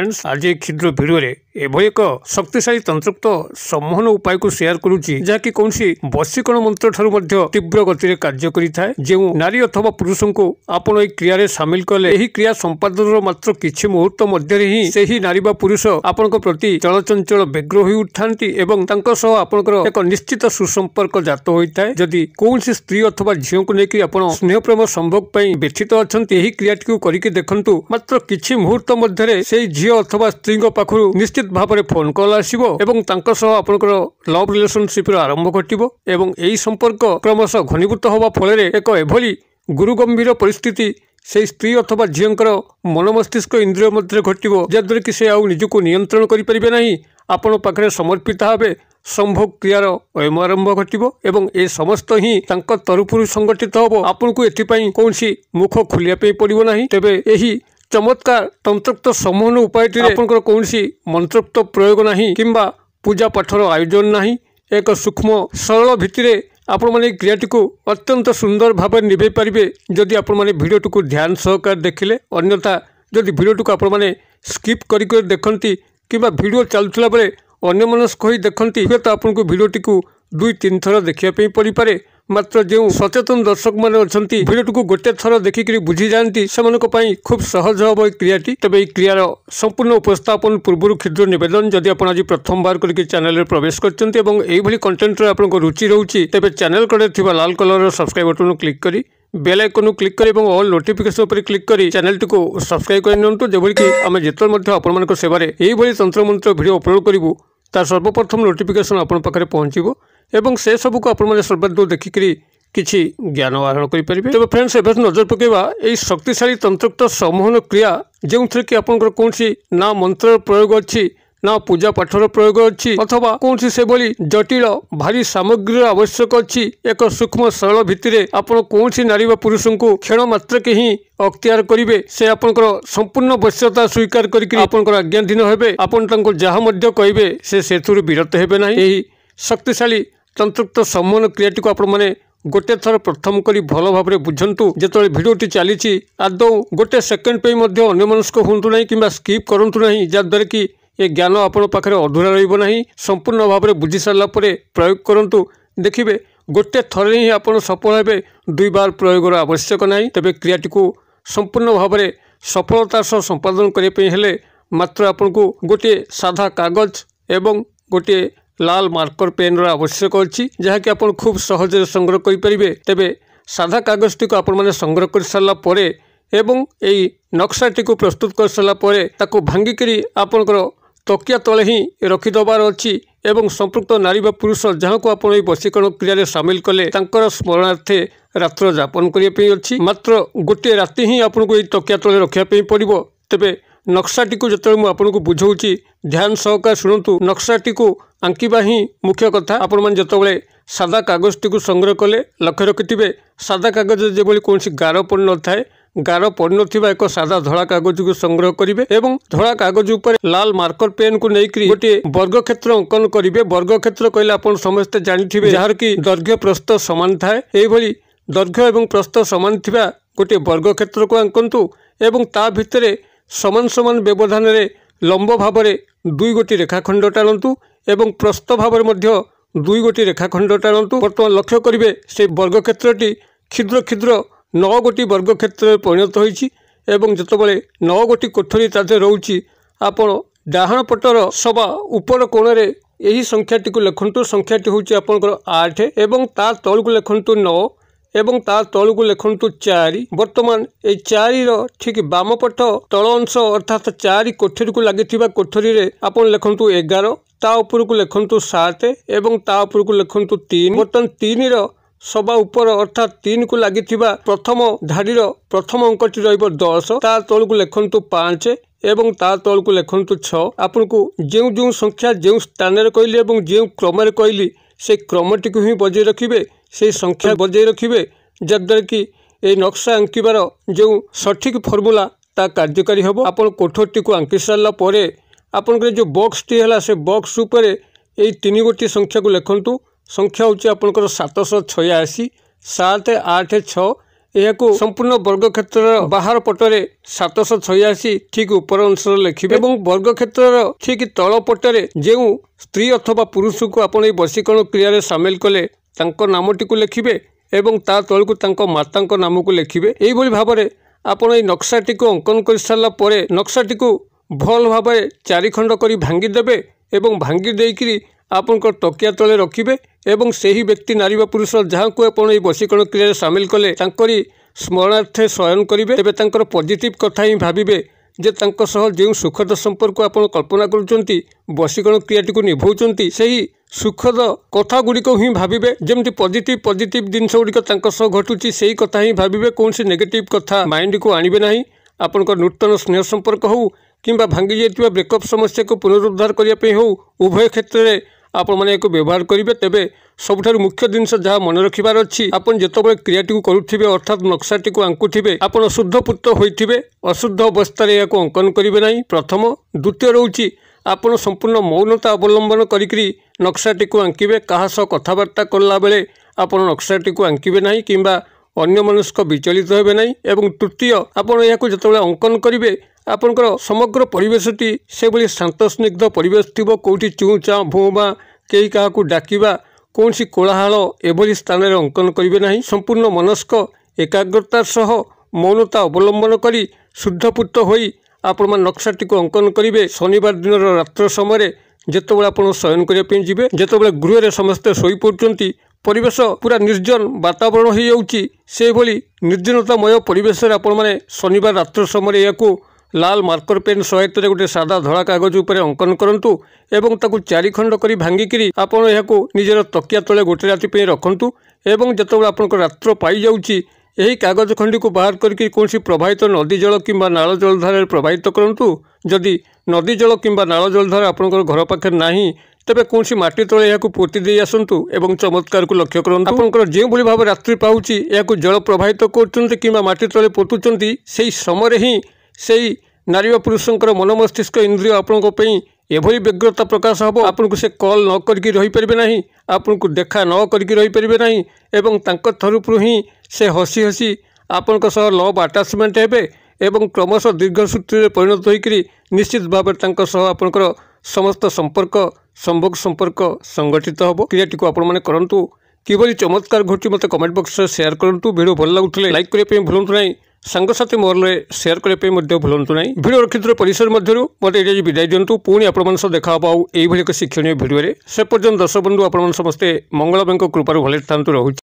Friends आज एक क्षुद्र वीडियो रे एभली एक शक्तिशाली तंत्रोक्त सम्मोहन उपाय को शेयर करुच्ची जहाँकि कौन वशीकरण मंत्र ठारू तीव्र गति में कार्य करिथाए। जो नारी अथवा पुरुष को आपण एक क्रिया रे शामिल कले एही क्रिया संपादन मात्र किछि मुहूर्त मध्य ही सेही नारी बा पुरुष आपनक प्रति चलचंचल व्यग्र होई उठांती एवं तांको सह आपनकर एक निश्चित सुसंपर्क जात होइथाए। जदि कौन स्त्री अथवा झील को लेकिन आपण स्नेह प्रेम संभोग पई व्यथित अछंती एही क्रियाटी करिके देखंतु मात्र किछि मुहूर्त मध्य से झील अथवा स्त्री पाखु निश्चित भाव में फोन कॉल आसिबो एवं तांको सह आपनकर लव रिलेशनशिप आरंभ घटिबो एवं एही संपर्क क्रमशः घनीभूत होबा फल एक एभली गुरुगंभीर परिस्थिति से स्त्री अथवा झीलकर मन मस्तिष्क इंद्रिय मध्य घटिबो जद्वारा कि से आउ निजको नियंत्रण करि परिबे नाही। आपण पाखरे समर्पित भावे संभोग क्रियार अयम आरंभ घटिबो एवं ए समस्त ही तांको तरफरु संगठित होबो। आपनकु एथिपई कोनसी मुख खुलिया पे पड़िबो नाही। तेबे एही चमत्कार तंत्रोक्त सम्मोहन उपाय आपनकर कौनसी मंत्रोक्त प्रयोग नहीं किंबा पूजा पाठर आयोजन नहीं। एक सूक्ष्म सरल भित्तिरे आपण माने क्रियाटी को अत्यंत सुंदर भाव निभे पारिबे जदि आपण माने वीडियोटी को ध्यान सहकार देखिले। अन्यथा जदि वीडियोटी को आपण माने स्किप करिक देखंती किंबा वीडियो चलुला बेले अन्यमनस्क होई देखंती हुए तो आपनको वीडियोटी को 2-3 थर देखिया पे पड़ी पारे। मात्र जो सचेतन दर्शक मैंने अच्छा वीडियो को गोटे थर देखिक बुझी जाती से खूब सहज हम क्रियाटी। तेज क्रियार संपूर्ण उपस्थापन पूर्व क्षुद्र नवेदन जदि आप आज प्रथम बार करके चैनल प्रवेश कर कंटेंट आपको रुचि रोचे तेज चैनल कड़े थी लाल कलर सब्सक्राइब बटन क्लिक करी बेल आइकन क्लिक करी और ऑल नोटिफिकेशन पर क्लिक करी चैनल टी को सब्सक्राइब कर नियंतु जेभली कि आम जिते आपण सेवारे यही तंत्र मंत्र वीडियो अपलोड करूँ तार सर्वप्रथम नोटिफिकेशन आपण पाखे पहुँचो एवं से सब को आपण सर्वाधिक देखिकी किसी ज्ञान आहरण करें। तेज फ्रेंड्स एवं नजर पकेवा यही शक्तिशाली तंत्रोक्त सम्मोहन क्रिया जो थी कि आपंकर कौन ना मंत्र प्रयोग अच्छी ना पूजा पाठर प्रयोग अच्छी अथवा कौन से भली जटिल भारी सामग्री आवश्यक अच्छी एक सूक्ष्म सरल भित्तिरे आपण कौन नारी पुरुष को क्षण मात्र के ही अख्तियार करेंगे से आपंकर संपूर्ण वश्यता स्वीकार करके आपंकर आज्ञाधीन हेबे। आपण तांको जहाँ मध्य कहिबे से विरत हेबे नाही। एही शक्तिशाली तंत्रोक्त सम्मोहन क्रियाटी को आपण माने गोटे थर प्रथम करी भल भाव में बुझंतु जेतले वीडियोटी चली आदौ गोटे सेकेंड पे मध्य अन्यमनस्क हुंतु नहीं किंबा स्किप करंतु नहीं जद्वारा कि ये ज्ञान आपण पाखे अधूरा रहिबो नहीं। संपूर्ण भाव में बुझी सारा प्रयोग करंतु देखिबे गोटे थर ही आपण सफल हेबे 2 बार प्रयोगर आवश्यक नहीं। तेबे क्रियाटी को संपूर्ण भाव में सफलता सह संपादन करने हेले मात्र आपन को गोटे साधा कागज एवं गोटे लाल मार्कर पेन आवश्यक अच्छी जहाँकि आप खूब सहज संग्रह करें। तेबे साधा कागजटी को आपण संग्रह कर सारापर एवं यही नक्शाटी को प्रस्तुत कर सारापर ताको भांगिकी आपणकर तकिया तले ही रखिदबार अच्छी एवं संपृक्त नारी बा पुरुष जहाँ को आप वशीकरण क्रिया सामिल कले तांकर स्मरणार्थे रात्र जापन करने अच्छी मात्र गोटे राति ही आपको ये तकिया तले रखापी पड़ो। तेबे नक्शाटी को जो मुझे बुझाऊँगी ध्यान सहकार शुणु। नक्शाटी को आंकिबा ही मुख्य कथा। आपण मैंने जिते सादा कागजटी को संग्रह कले लक्ष्य रखिथे सादा कागज जो कौन गार पड़ न थाए गार पड़ न एक सादा धड़ा कागज को संग्रह करेंगे एवं धड़ा कागज उपर लाल मार्कर पेन को लेकर गोटे वर्ग क्षेत्र अंकन करेंगे। वर्ग क्षेत्र कहले आप समस्ते जानी जार कि दैर्घ्य प्रस्थ सामान थाए यही दैर्घ्य एवं प्रस्थ सामान थिबा गोटे वर्ग क्षेत्र को आंकतु एवं ता भितरे समान समान व्यवधान रे लंब भाव में 2 गोटी रेखाखंड टाणु एवं प्रस्थ भाव में 2 गोटी रेखाखंड टाणु। बर्तमान लक्ष्य करेंगे से वर्ग क्षेत्रटी क्षुद्र क्षुद्र 9 गोटी वर्ग क्षेत्र परिणत होती जितेबाला 9 गोटी कोठरी तादे रोचे आपण डाहाण पटर सभा उपर कोण यही संख्याटी को लिखु। संख्याटी हूँ आपंकर 8 एवं ता तल को लिखु 9 एवं ता तल को लिखु 4। बर्तमान ये 4 ठीक बाम पट तल अंश अर्थात 4 कोठरी को लगी कोठरी रे आप लिखु 11 ता उपर को लिखु 7 एवं ता उपर को लिखु 3। बर्तमान 3 सभा उपर अर्थात 3 को लगी प्रथम धाड़ीर प्रथम अंकटी रही 10 ता तल को लिखु 5 एवं ता तल को लिखु 6। आपन को जो जो संख्या जो स्थान कहली और जो क्रम कहली से क्रमटी को ही बजाय रखिए से संख्या बजाय रखिए जद्वारा कि ये नक्शा आंकिबार जो सठिक फर्मूला ता कार्यकारी हम। आपन कोठरटी को आंकी सारापर आपन जो बॉक्सटी है से बॉक्स उपर ये 3 गोटी संख्या को लिखु। संख्या हूँ आपंकर 786 7 8 6 ଏହାକୁ ସମ୍ପୂର୍ଣ୍ଣ ବର୍ଗକ୍ଷେତ୍ରର ବାହାର ପଟରେ 786 ଠିକ୍ ଉପର ଅଂଶରେ ଲେଖିବେ ଏବଂ ବର୍ଗକ୍ଷେତ୍ରର ଠିକ୍ ତଳ ପଟରେ ଯେଉଁ ସ୍ତ୍ରୀ ଅଥବା ପୁରୁଷକୁ ଆପଣ ଏହି ବଶୀକରଣ କ୍ରିୟାରେ ସାମିଲ କଲେ ତାଙ୍କ ନାମଟିକୁ ଲେଖିବେ ଏବଂ ତା ତଳକୁ ତାଙ୍କ ମାତାଙ୍କ ନାମକୁ ଲେଖିବେ। ଏହିଭଳି ଭାବରେ ଆପଣ ଏହି ନକ୍ସାଟିକୁ ଅଙ୍କନ କରିସାରିଲା ପରେ ନକ୍ସାଟିକୁ ଭଲ ଭାବରେ 4 ଖଣ୍ଡ କରି ଭାଙ୍ଗିଦେବେ ଏବଂ ଭାଙ୍ଗି ଦେଇକରି ଆପଣଙ୍କ ତକିଆ ତଳେ ରଖିବେ ଏବଂ ସେହି ବ୍ୟକ୍ତି ନାରୀ ବା ପୁରୁଷ ଯାହାକୁ ଆପଣ ଏହି ବଶୀକରଣ କ୍ରିୟାରେ ସାମିଲ କଲେ ତାଙ୍କରି ସ୍ମରଣାର୍ଥେ ଶୟନ କରିବେ। ତେବେ ତାଙ୍କର ପଜିଟିଭ କଥା ହିଁ ଭାବିବେ ଯେ ତାଙ୍କ ସହ ଯେଉଁ ସୁଖଦ ସମ୍ପର୍କ ଆପଣ କଳ୍ପନା କରୁଛନ୍ତି ବଶୀକରଣ କ୍ରିୟାଟିକୁ ନିଭାଉଛନ୍ତି ସେହି ସୁଖଦ କଥା ଗୁଡ଼ିକ ହିଁ ଭାବିବେ। ଯେମିତି ପଜିଟିଭ ଜିନିଷ ଗୁଡ଼ିକ ତାଙ୍କ ସହ ଘଟୁଛି ସେହି କଥା ହିଁ ଭାବିବେ। କୌଣସି ନେଗେଟିଭ କଥା ମାଇଣ୍ଡକୁ ଆଣିବେ ନାହିଁ। ଆପଣଙ୍କ ନୂତନ ସ୍ନେହ ସମ୍ପର୍କ ହେଉ କିମ୍ବା ଭାଙ୍ଗି ଯାଇଥିବା ବ୍ରେକଅପ୍ ସମସ୍ୟାକୁ ପୁନରୁଦ୍ଧାର କରିବା ପାଇଁ ହେଉ ଉଭୟ କ୍ଷେତ୍ରରେ ଆପଣମାନେ ଏହାକୁ ବ୍ୟବହାର କରିବେ। ତେବେ ସବୁଠାରୁ ମୁଖ୍ୟ ଜିନିଷ ଯାହା ମନେ ରଖିବାର ଅଛି ଆପଣ ଯେତେବେଳେ କ୍ରିୟାଟିକୁ କରୁଥିବେ ଅର୍ଥାତ୍ ନକ୍ସାଟିକୁ ଆଙ୍କୁଥିବେ ଆପଣ ଶୁଦ୍ଧପୂତ ହୋଇଥିବେ। ଅଶୁଦ୍ଧ ଅବସ୍ଥାରେ ଏହାକୁ ଅଙ୍କନ କରିବେ ନାହିଁ ପ୍ରଥମ। ଦ୍ୱିତୀୟ ରହୁଛି ଆପଣ ସମ୍ପୂର୍ଣ୍ଣ ମୌନତା ଅବଲମ୍ବନ କରିକି ନକ୍ସାଟିକୁ ଆଙ୍କିବେ। କାହା ସହ କଥାବାର୍ତ୍ତା କଲା ବେଳେ ଆପଣ ନକ୍ସାଟିକୁ ଆଙ୍କିବେ ନାହିଁ କିମ୍ବା ଅନ୍ୟମନସ୍କ ବିଚଳିତ ହେବେ ନାହିଁ। ଏବଂ ତୃତୀୟ ଆପଣ ଏହାକୁ ଯେତେବେଳେ ଅଙ୍କନ କରିବେ ଆପଣଙ୍କର ସମଗ୍ର ପରିବେଶଟି ସେଭଳି ଶାନ୍ତ ସ୍ନିଗ୍ଧ ପରିବେଶ ଥିବ। କେଉଁଠି ଚୁଁ ଚାଁ ଭୁଁ ଭାଁ କେହି କାହାକୁ ଡାକିବା କୌଣସି କୋଳାହଳ ଏଭଳି ସ୍ଥାନରେ ଅଙ୍କନ କରିବେ ନାହିଁ। ସମ୍ପୂର୍ଣ୍ଣ ମନସ୍କ ଏକାଗ୍ରତାର ସହ ମୌନତା ଅବଲମ୍ବନ କରି ଶୁଦ୍ଧପୂତ ହୋଇ ଆପଣମାନେ ନକ୍ସାଟିକୁ ଅଙ୍କନ କରିବେ। ଶନିବାର ଦିନର ରାତ୍ର ସମୟରେ ଯେତେବେଳେ ଆପଣ ଶୟନ କରିବା ପାଇଁ ଯିବେ ଯେତେବେଳେ ଗୃହରେ ସମସ୍ତେ ଶୋଇପଡ଼ୁଛନ୍ତି ପରିବେଶ ପୁରା ନିର୍ଜନ ବାତାବରଣ ହୋଇଯାଉଛି ସେଭଳି ନିର୍ଜନତାମୟ ପରିବେଶରେ ଆପଣମାନେ ଶନିବାର ରାତ୍ର ସମୟରେ ଏହାକୁ ଲାଲ ମାର୍କର ପେନ୍ ସହାୟତାରେ ଗୋଟେ ସାଧା ଧଳା କାଗଜ ଉପରେ ଅଙ୍କନ କରନ୍ତୁ ଏବଂ ତାକୁ 4 ଖଣ୍ଡ କରି ଭାଙ୍ଗିକିରି ଆପଣ ଏହାକୁ ନିଜର ତକିଆ ତଳେ ଗୋଟେ ରାତି ପାଇଁ ରଖନ୍ତୁ। ଏବଂ ଯେତେବେଳେ ଆପଣଙ୍କ ରାତ୍ର ପାଇଯାଉଛି ଏହି କାଗଜ ଖଣ୍ଡିକୁ ବାହାର କରିକି କୌଣସି ପ୍ରବାହିତ ନଦୀ ଜଳ କିମ୍ବା ନାଳ ଜଳଧାରାରେ ପ୍ରବାହିତ କରନ୍ତୁ। ଯଦି ନଦୀ ଜଳ କିମ୍ବା ନାଳ ଜଳଧାରା ଆପଣଙ୍କର ଘର ପାଖରେ ନାହିଁ ତେବେ କୌଣସି ମାଟି ତଳେ ଏହାକୁ ପୋତି ଦେଇ ଆସନ୍ତୁ ଏବଂ ଚମତ୍କାରକୁ ଲକ୍ଷ୍ୟ କରନ୍ତୁ। ଆପଣଙ୍କର ଯେଉଁଭଳି ଭାବରେ ରାତ୍ରି ପାଉଛି ଏହାକୁ ଜଳ ପ୍ରବାହିତ କରୁଛନ୍ତି କିମ୍ବା ମାଟି ତଳେ ପୋତୁଛନ୍ତି ସେହି ସମୟରେ ହିଁ ସେହି ନାରୀ ବା ପୁରୁଷଙ୍କର ମନ ମସ୍ତିଷ୍କ ଇନ୍ଦ୍ରିୟ ଆପଣଙ୍କ ପାଇଁ ଏଭଳି ବ୍ୟଗ୍ରତା ପ୍ରକାଶ ହେବ ଆପଣଙ୍କୁ ସେ କଲ୍ ନ କରିକି ରହିପାରିବେ ନାହିଁ, ଆପଣଙ୍କୁ ଦେଖା ନ କରିକି ରହିପାରିବେ ନାହିଁ ଏବଂ ତାଙ୍କ ତରଫରୁ ହିଁ ସେ ହସି ହସି ଆପଣଙ୍କ ସହ ଲଭ୍ ଆଟାଚମେଣ୍ଟ ହେବେ ଏବଂ କ୍ରମଶଃ ଦୀର୍ଘସୂତ୍ରରେ ପରିଣତ ହୋଇକରି ନିଶ୍ଚିତ ଭାବରେ ତାଙ୍କ ସହ ଆପଣଙ୍କର ସମସ୍ତ ସମ୍ପର୍କ ସମ୍ଭୋଗ ସମ୍ପର୍କ ସଂଗଠିତ ହେବ। କ୍ରିୟାଟିକୁ ଆପଣମାନେ କରନ୍ତୁ। କିଭଳି ଚମତ୍କାର ଘଟୁଛି ମୋତେ କମେଣ୍ଟ ବକ୍ସରେ ସେୟାର କରନ୍ତୁ। ଭିଡ଼ିଓ ଭଲ ଲାଗୁଥିଲେ ଲାଇକ୍ କରିବା ପାଇଁ ଭୁଲନ୍ତୁ ନାହିଁ। ସାଙ୍ଗସାଥୀ ମହଲରେ ସେୟାର କରିବା ପାଇଁ ମଧ୍ୟ ଭୁଲନ୍ତୁ ନାହିଁ। ଭିଡ଼ିଓ ରଖିଥିବା ପରିସର ମଧ୍ୟରୁ ମୋତେ ଏଇଠି ବିଦାୟ ଦିଅନ୍ତୁ। ପୁଣି ଆପଣମାନଙ୍କ ସହ ଦେଖା ହେବ ଆଉ ଏଇଭଳି ଏକ ଶିକ୍ଷଣୀୟ ଭିଡ଼ିଓରେ। ସେ ପର୍ଯ୍ୟନ୍ତ ଦର୍ଶକ ବନ୍ଧୁ ଆପଣମାନେ ସମସ୍ତେ ମଙ୍ଗଳମୟଙ୍କ କୃପାରୁ ଭଲରେ ଥାନ୍ତୁ। ରହୁଛି।